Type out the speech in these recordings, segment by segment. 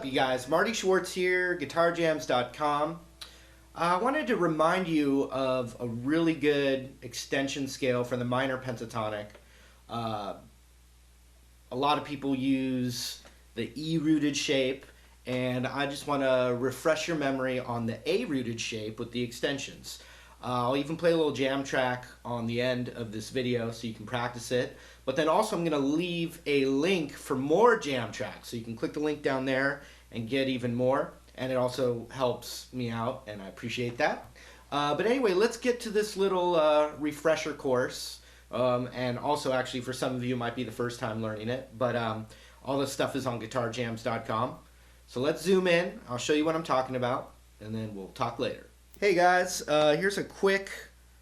up, you guys? Marty Schwartz here, guitarjams.com. I wanted to remind you of a really good extension scale for the minor pentatonic. A lot of people use the E-rooted shape, and I just want to refresh your memory on the A-rooted shape with the extensions. I'll even play a little jam track on the end of this video so you can practice it. But then also I'm going to leave a link for more jam tracks, so you can click the link down there and get even more. And it also helps me out, and I appreciate that. But anyway, let's get to this little refresher course. And also, actually, for some of you, it might be the first time learning it. But all this stuff is on guitarjams.com. So let's zoom in. I'll show you what I'm talking about, and then we'll talk later. Hey guys, here's a quick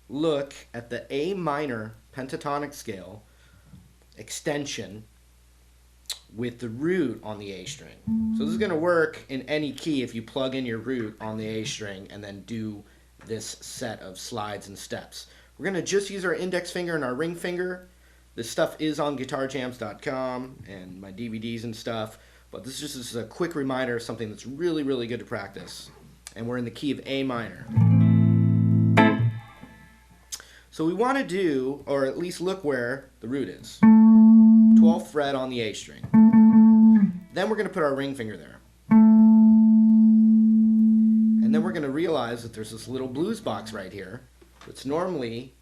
look at the A minor pentatonic scale extension with the root on the A string. So this is going to work in any key if you plug in your root on the A string and then do this set of slides and steps. We're going to just use our index finger and our ring finger. This stuff is on guitarjams.com and my DVDs and stuff, but this is just a quick reminder of something that's really, really good to practice. And we're in the key of A minor. So we want to do, or at least look where the root is. 12th fret on the A string. Then we're going to put our ring finger there. And then we're going to realize that there's this little blues box right here that's normally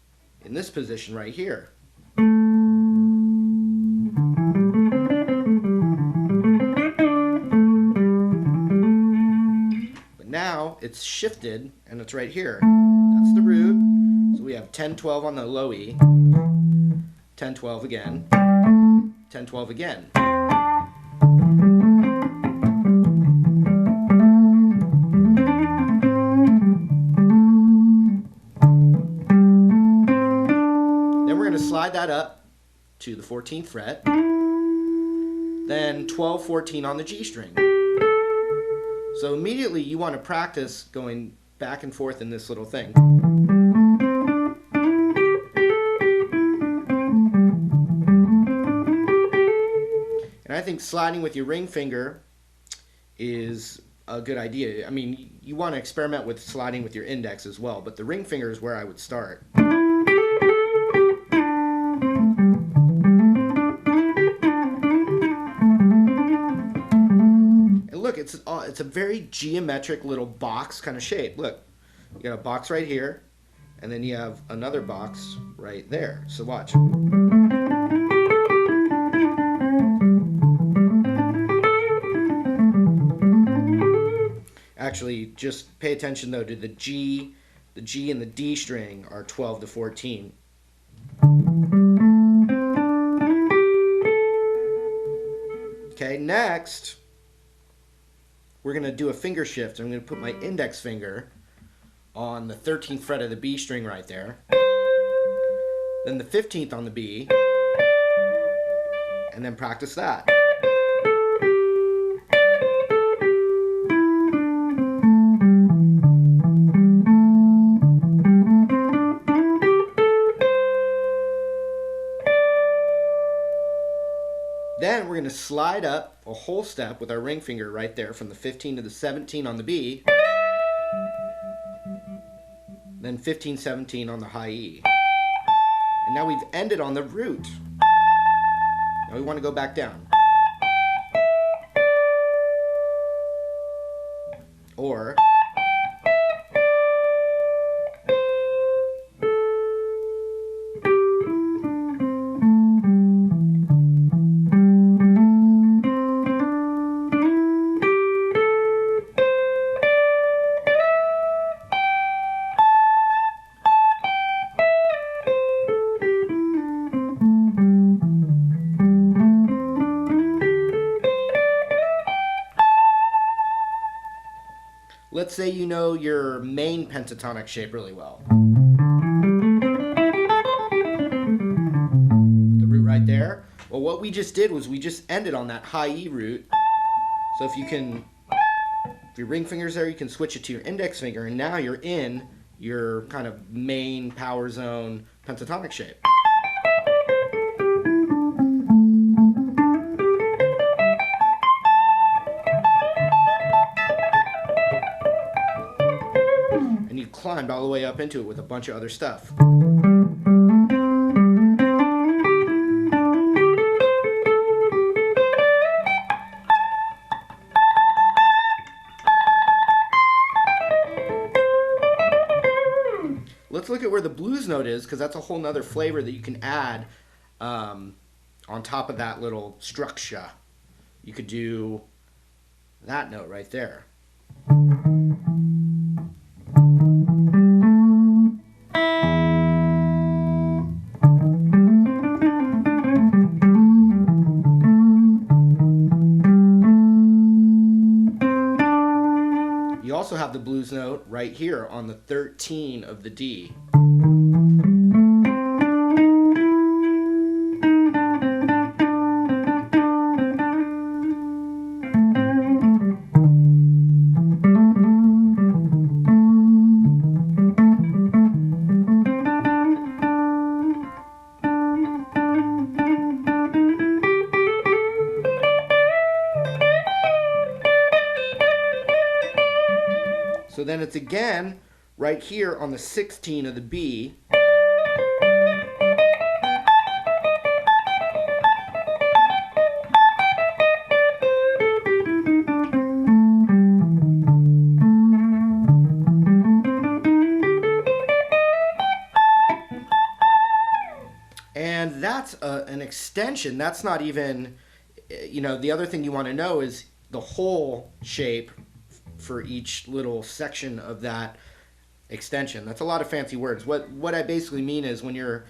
in this position right here. Now it's shifted and it's right here. That's the root. So we have 10-12 on the low E, 10-12 again, 10-12 again. Then we're going to slide that up to the 14th fret, then 12-14 on the G string. So immediately you want to practice going back and forth in this little thing. And I think sliding with your ring finger is a good idea. I mean, you want to experiment with sliding with your index as well, but the ring finger is where I would start. It's a very geometric little box kind of shape. Look, you got a box right here, and then you have another box right there. So watch. Actually, just pay attention though to the G and the D string are 12 to 14. Okay, next we're going to do a finger shift. I'm going to put my index finger on the 13th fret of the B string right there, then the 15th on the B, and then practice that. Then we're going to slide up a whole step with our ring finger right there from the 15 to the 17 on the B, then 15, 17 on the high E. And now we've ended on the root. Now we want to go back down. Or let's say you know your main pentatonic shape really well. The root right there. Well, what we just did was we just ended on that high E root. So if your ring finger's there, you can switch it to your index finger, and now you're in your kind of main power zone pentatonic shape. we've climbed all the way up into it with a bunch of other stuff. Let's look at where the blues note is, because that's a whole nother flavor that you can add on top of that little structure. You could do that note right there. You also have the blues note right here on the 13 of the D. So then it's again right here on the 16 of the B. And that's an extension. That's not even, the other thing you want to know is the whole shape for each little section of that extension. That's a lot of fancy words. What I basically mean is when you're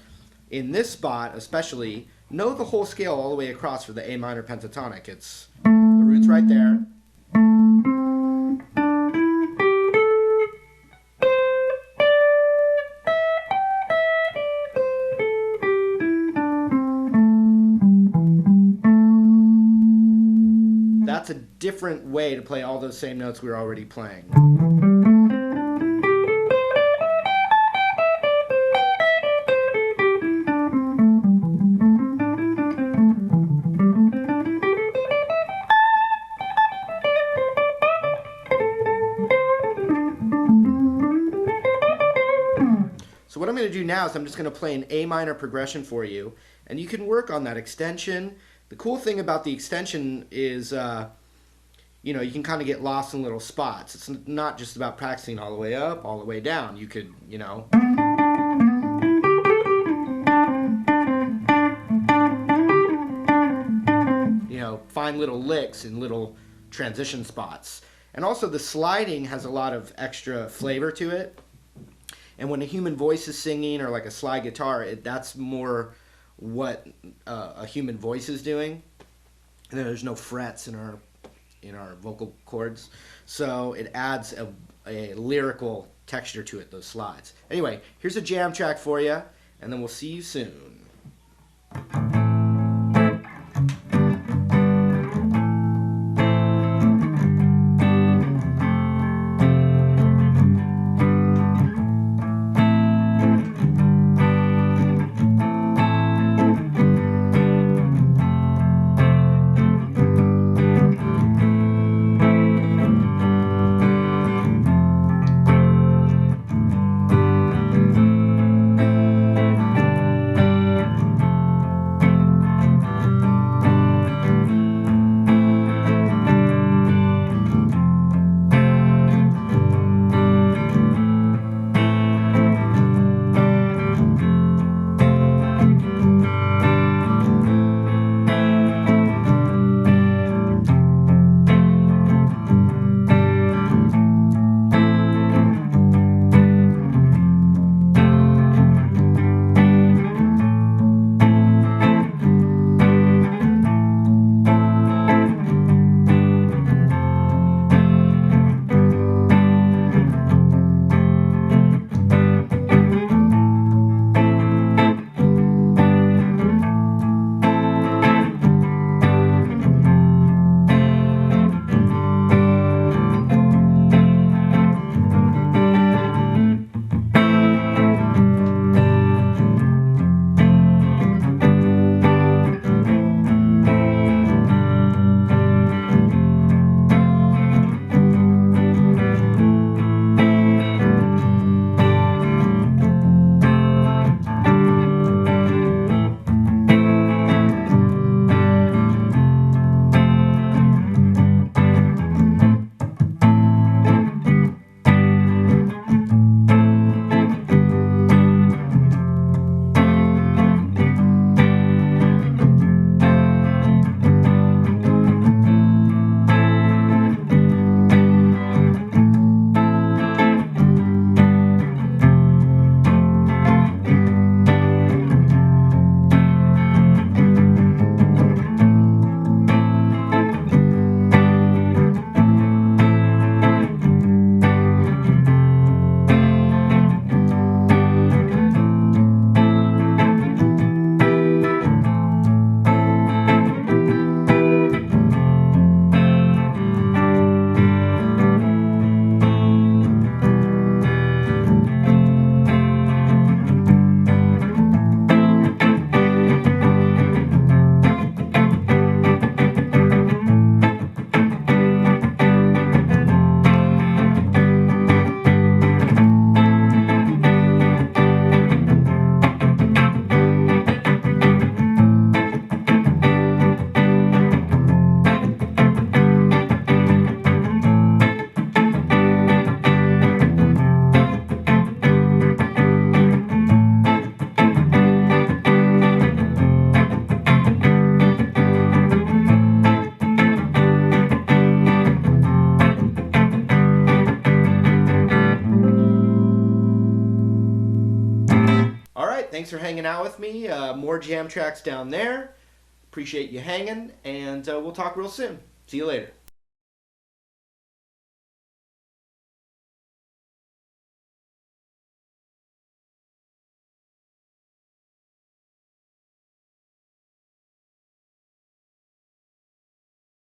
in this spot especially, know the whole scale all the way across for the A minor pentatonic. It's the root's right there. That's a different way to play all those same notes we were already playing. So what I'm going to do now is I'm just going to play an A minor progression for you, and you can work on that extension. The cool thing about the extension is, you can kind of get lost in little spots. It's not just about practicing all the way up, all the way down. You could, find little licks and little transition spots. And also the sliding has a lot of extra flavor to it. And when a human voice is singing or like a slide guitar, that's more what a human voice is doing. And there's no frets in our vocal cords, so it adds a lyrical texture to it, those slides. Anyway, here's a jam track for you, and then we'll see you soon. right, thanks for hanging out with me. More jam tracks down there. Appreciate you hanging, and we'll talk real soon. See you later.